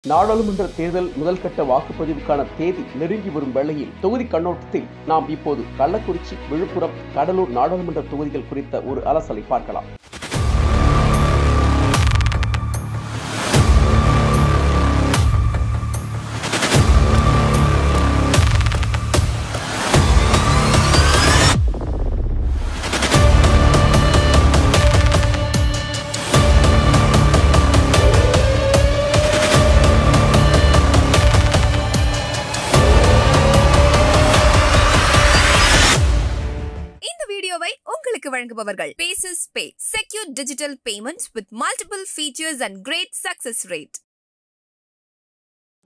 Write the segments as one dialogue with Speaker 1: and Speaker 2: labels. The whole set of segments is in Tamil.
Speaker 1: நாடாளுமன்ற தேர்தல் முதல்கட்ட வாக்குப்பதிவுக்கான தேதி நெருங்கி வரும் வேளையில் தொகுதி கண்ணோட்டத்தில் நாம் இப்போது கள்ளக்குறிச்சி, விழுப்புரம், கடலூர் நாடாளுமன்ற தொகுதிகள் குறித்த ஒரு அலசலை பார்க்கலாம்.
Speaker 2: உங்களுக்கு வழங்குபவர்கள் Paces Pay, secure digital payments with multiple features and great success rate.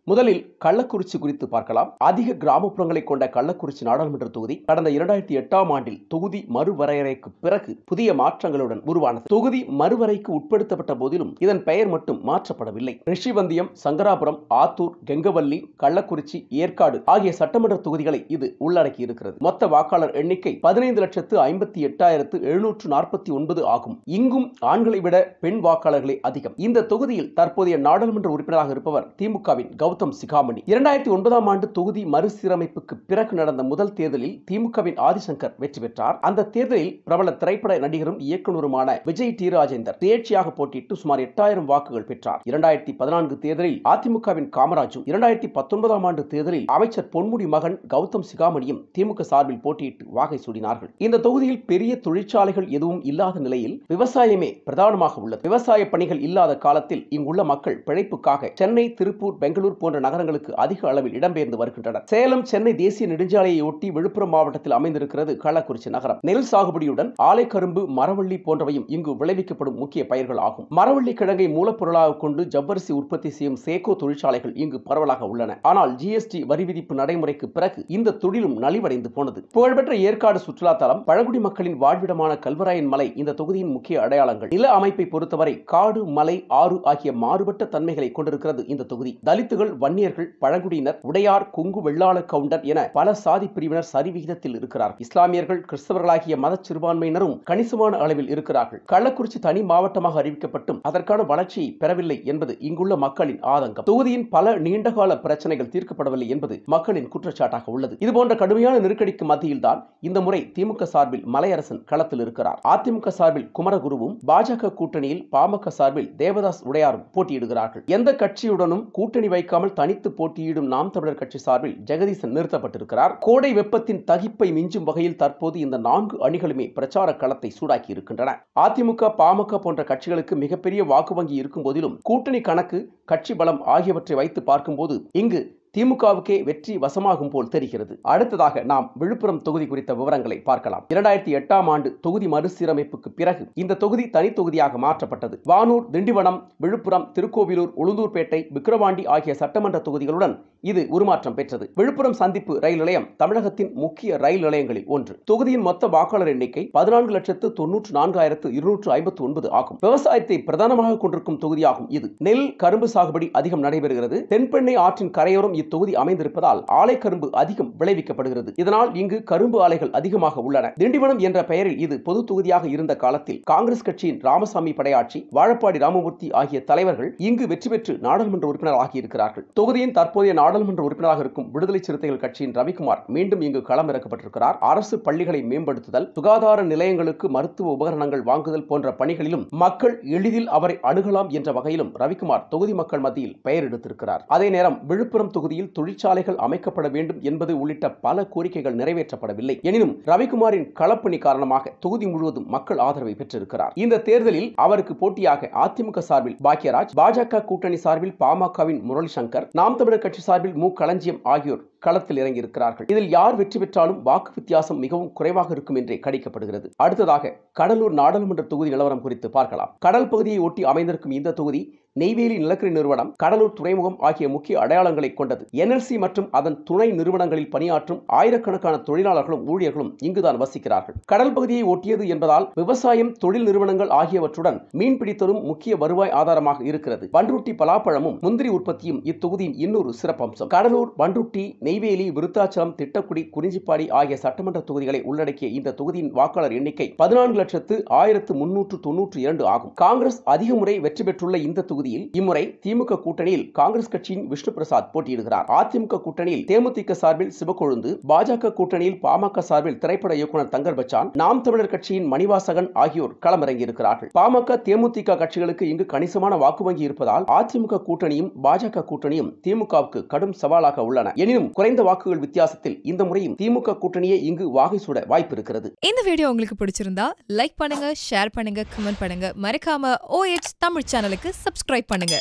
Speaker 1: முதலில் கள்ளக்குறிச்சி குறித்து பார்க்கலாம். அதிக கிராமப்புறங்களை கொண்ட கள்ளக்குறிச்சி நாடாளுமன்ற தொகுதி கடந்த 2008ஆம் ஆண்டில் தொகுதி மறுவரையறைக்கு பிறகு புதிய மாற்றங்களுடன் உருவானது. தொகுதி மறுவரைக்கு உட்படுத்தப்பட்ட போதிலும் இதன் பெயர் மட்டும் மாற்றப்படவில்லை. ரிஷிவந்தியம், சங்கராபுரம், ஆத்தூர், கெங்கவல்லி, கள்ளக்குறிச்சி, ஏற்காடு ஆகிய சட்டமன்ற தொகுதிகளை இது உள்ளடக்கி இருக்கிறது. மொத்த வாக்காளர் எண்ணிக்கை 15,58,749 ஆகும். இங்கும் ஆண்களை விட பெண் வாக்காளர்களே அதிகம். இந்த தொகுதியில் தற்போதைய நாடாளுமன்ற உறுப்பினராக இருப்பவர் திமுகவின் கௌதம் சிகாமணி. 2009ஆம் ஆண்டு தொகுதி மறுசீரமைப்புக்கு பிறகு நடந்த முதல் தேர்தலில் திமுகவின் ஆதிசங்கர் வெற்றி பெற்றார். அந்த தேர்தலில் பிரபல திரைப்பட நடிகரும் இயக்குநருமான விஜய் டி ராஜேந்தர் சுயேட்சையாக போட்டியிட்டு சுமார் 8000 வாக்குகள் பெற்றார். 2014 தேர்தலில் அதிமுகவின் காமராஜும், 2019ஆம் ஆண்டு தேர்தலில் அமைச்சர் பொன்முடி மகன் கௌதம் சிகாமணியும் திமுக சார்பில் போட்டியிட்டு வாகை சூடினார்கள். இந்த தொகுதியில் பெரிய தொழிற்சாலைகள் எதுவும் இல்லாத நிலையில் விவசாயமே பிரதானமாக உள்ளது. விவசாய பணிகள் இல்லாத காலத்தில் இங்குள்ள மக்கள் பிழைப்புக்காக சென்னை, திருப்பூர், பெங்களூர் போன்ற நகரங்களுக்கு அதிக அளவில் இடம்பெயர்ந்து வருகின்றனர். சேலம், சென்னை தேசிய நெடுஞ்சாலையை ஒட்டி விழுப்புரம் மாவட்டத்தில் அமைந்திருக்கிறது கள்ளக்குறிச்சி நகரம். நெல் சாகுபடியுடன் ஆலைக்கரும்பு, மரவள்ளி போன்றவையும் இங்கு விளைவிக்கப்படும் முக்கிய பயிர்கள் ஆகும். மரவள்ளி கிழங்கை மூலப்பொருளாக கொண்டு ஜவ்வரிசி உற்பத்தி செய்யும் சேகோ தொழிற்சாலைகள் இங்கு பரவலாக உள்ளன. ஆனால் ஜிஎஸ்டி வரி விதிப்பு நடைமுறைக்கு பிறகு இந்த தொழிலும் நலிவடைந்து போனது. புகழ்பெற்ற ஏற்காடு சுற்றுலா தலம், பழங்குடி மக்களின் வாழ்விடமான கல்வராயன் மலை இந்த தொகுதியின் முக்கிய அடையாளங்கள். நில அமைப்பை பொறுத்தவரை காடு, மலை, ஆறு ஆகிய மாறுபட்ட தன்மைகளை கொண்டிருக்கிறது இந்த தொகுதி. தலித்துகள், வன்னியர்கள், பழங்குடியினர், உடையார், கொங்கு வெள்ளாள கவுண்டர் என பல சாதி பிரிவினர் சரிவிகிதத்தில் இருக்கிறார். இஸ்லாமியர்கள், கிறிஸ்தவர்களாகிய மத சிறுபான்மையினரும் கணிசமான அளவில் இருக்கிறார்கள். கள்ளக்குறிச்சி தனி மாவட்டமாக அறிவிக்கப்பட்டும் அதற்கான வளர்ச்சியை பெறவில்லை என்பது இங்குள்ள மக்களின் ஆதங்கம். தொகுதியின் பல நீண்டகால பிரச்சனைகள் தீர்க்கப்படவில்லை என்பது மக்களின் குற்றச்சாட்டாக உள்ளது. இதுபோன்ற கடுமையான நெருக்கடிக்கு மத்தியில் தான் இந்த முறை திமுக சார்பில் மலையரசன் களத்தில் இருக்கிறார். அதிமுக சார்பில் குமரகுருவும், பாஜக கூட்டணியில் பாமக சார்பில் தேவதாஸ் உடையாரும் போட்டியிடுகிறார்கள். எந்த கட்சியுடனும் கூட்டணி வைக்காமல் தனித்து போட்டியிடும் நாம் தமிழர் கட்சி சார்பில் ஜெகதீசன் நிறுத்தப்பட்டிருக்கிறார். கோடை வெப்பத்தின் தகிப்பை மிஞ்சும் வகையில் தற்போது இந்த 4 அணிகளுமே பிரச்சார களத்தை சூடாக்கி இருக்கின்றன. அதிமுக, பாமக போன்ற கட்சிகளுக்கு மிகப்பெரிய வாக்கு வங்கி இருக்கும் போதிலும் கூட்டணி கணக்கு, கட்சி பலம் ஆகியவற்றை வைத்து பார்க்கும்போது இங்கு திமுகவுக்கே வெற்றி வசமாகும் போல் தெரிகிறது. அடுத்ததாக நாம் விழுப்புரம் தொகுதி குறித்த விவரங்களை பார்க்கலாம். 2008ஆம் ஆண்டு தொகுதி மறுசீரமைப்புக்கு பிறகு இந்த தொகுதி தனி தொகுதியாக மாற்றப்பட்டது. வானூர், திண்டிவனம், விழுப்புரம், திருக்கோவிலூர், உளுந்தூர்பேட்டை, விக்கிரவாண்டி ஆகிய சட்டமன்ற தொகுதிகளுடன் இது உருமாற்றம் பெற்றது. விழுப்புரம் சந்திப்பு ரயில் நிலையம் தமிழகத்தின் முக்கிய ரயில் நிலையங்களில் ஒன்று. தொகுதியின் மொத்த வாக்காளர் எண்ணிக்கை 14,94,259 ஆகும். விவசாயத்தை பிரதானமாக கொண்டிருக்கும் தொகுதியாகும் இது. நெல், கரும்பு சாகுபடி அதிகம் நடைபெறுகிறது. தென்பெண்ணை ஆற்றின் கரையோரம் இத்தொகுதி அமைந்திருப்பதால் ஆலைக்கரும்பு அதிகம் விளைவிக்கப்படுகிறது. இதனால் இங்கு கரும்பு ஆலைகள் அதிகமாக உள்ளன. திண்டிவனம் என்ற பெயரில் இது பொது தொகுதியாக இருந்த காலத்தில் காங்கிரஸ் கட்சியின் ராமசாமி படையாட்சி, வாழப்பாடி ராமமூர்த்தி ஆகிய தலைவர்கள் இங்கு வெற்றி பெற்று நாடாளுமன்ற உறுப்பினர் ஆகியிருக்கிறார்கள். தொகுதியின் தற்போதைய நாடாளுமன்ற உறுப்பினராக இருக்கும் விடுதலை சிறுத்தைகள் கட்சியின் ரவிக்குமார் மீண்டும் இங்கு களமிறக்கப்பட்டிருக்கிறார். அரசு பள்ளிகளை மேம்படுத்துதல், சுகாதார நிலையங்களுக்கு மருத்துவ உபகரணங்கள் வாங்குதல் போன்ற பணிகளிலும் மக்கள் எளிதில் அவரை அணுகலாம் என்ற வகையிலும் ரவிக்குமார் தொகுதி மக்கள் மத்தியில் பெயர் எடுத்திருக்கிறார். அதே நேரம் விழுப்புரம் தொகுதியில் தொழிற்சாலைகள் அமைக்கப்பட வேண்டும் என்பது உள்ளிட்ட பல கோரிக்கைகள் நிறைவேற்றப்படவில்லை. எனினும் ரவிக்குமாரின் களப்பணி காரணமாக தொகுதி முழுவதும் மக்கள் ஆதரவை பெற்றிருக்கிறார். இந்த தேர்தலில் அவருக்கு போட்டியாக அதிமுக சார்பில் பாக்யராஜ், பாஜக கூட்டணி சார்பில் பாமகவின் முரளி சங்கர், நாம் தமிழர் கட்சி சார்பில் மு. களஞ்சியம் ஆகியோர் களத்தில் இறங்கியிருக்கிறார்கள். இதில் யார் வெற்றி பெற்றாலும் வாக்கு வித்தியாசம் மிகவும் குறைவாக இருக்கும் என்றே கணிக்கப்படுகிறது. அடுத்ததாக கடலூர் நாடாளுமன்ற தொகுதி நிலவரம் குறித்து பார்க்கலாம். கடல் பகுதியை ஒட்டி அமைந்திருக்கும் இந்த தொகுதி நெய்வேலி நிலக்கரி நிறுவனம், கடலூர் துறைமுகம் ஆகிய முக்கிய அடையாளங்களை கொண்டது. என்எல்சி மற்றும் அதன் துணை நிறுவனங்களில் பணியாற்றும் ஆயிரக்கணக்கான தொழிலாளர்களும் ஊழியர்களும் இங்குதான் வசிக்கிறார்கள். கடல் பகுதியை ஒட்டியது என்பதால் விவசாயம், தொழில் நிறுவனங்கள் ஆகியவற்றுடன் மீன்பிடித்தலும் முக்கிய வருவாய் ஆதாரமாக இருக்கிறது. பண்ருட்டி பலாப்பழமும் முந்திரி உற்பத்தியும் இத்தொகுதியின் இன்னொரு சிறப்பம்சம். கடலூர், பண்ருட்டி, நெய்வேலி, விருத்தாச்சலம், திட்டக்குடி, குறிஞ்சிப்பாடி ஆகிய சட்டமன்ற தொகுதிகளை உள்ளடக்கிய இந்த தொகுதியின் வாக்காளர் எண்ணிக்கை 14,1392 ஆகும். காங்கிரஸ் அதிக முறை வெற்றி பெற்றுள்ள இந்த தொகுதியில் இம்முறை திமுக கூட்டணியில் காங்கிரஸ் கட்சியின் விஷ்ணு பிரசாத் போட்டியிடுகிறார். அதிமுக கூட்டணியில் தேமுதிக சார்பில் சிவக்கொழுந்து, பாஜக கூட்டணியில் பாமக சார்பில் திரைப்பட இயக்குனர் தங்கர் பச்சான், நாம் தமிழர் கட்சியின் மணிவாசகன் ஆகியோர் களமிறங்கியிருக்கிறார்கள். பாமக, தேமுதிக கட்சிகளுக்கு இங்கு கணிசமான வாக்கு வங்கி இருப்பதால் அதிமுக கூட்டணியும் பாஜக கூட்டணியும் திமுகவுக்கு கடும் சவாலாக உள்ளன. எனினும் குறைந்த வாக்குகள் வித்தியாசத்தில் இந்த முறையும் திமுக கூட்டணியே இங்கு வாகை சூட வாய்ப்பு இருக்கிறது.
Speaker 3: இந்த வீடியோ உங்களுக்கு பிடிச்சிருந்தா லைக் பண்ணுங்க, ஷேர் பண்ணுங்க, கமெண்ட் பண்ணுங்க. மறக்காம OH தமிழ் சேனலுக்கு சப்ஸ்கிரைப் பண்ணுங்க.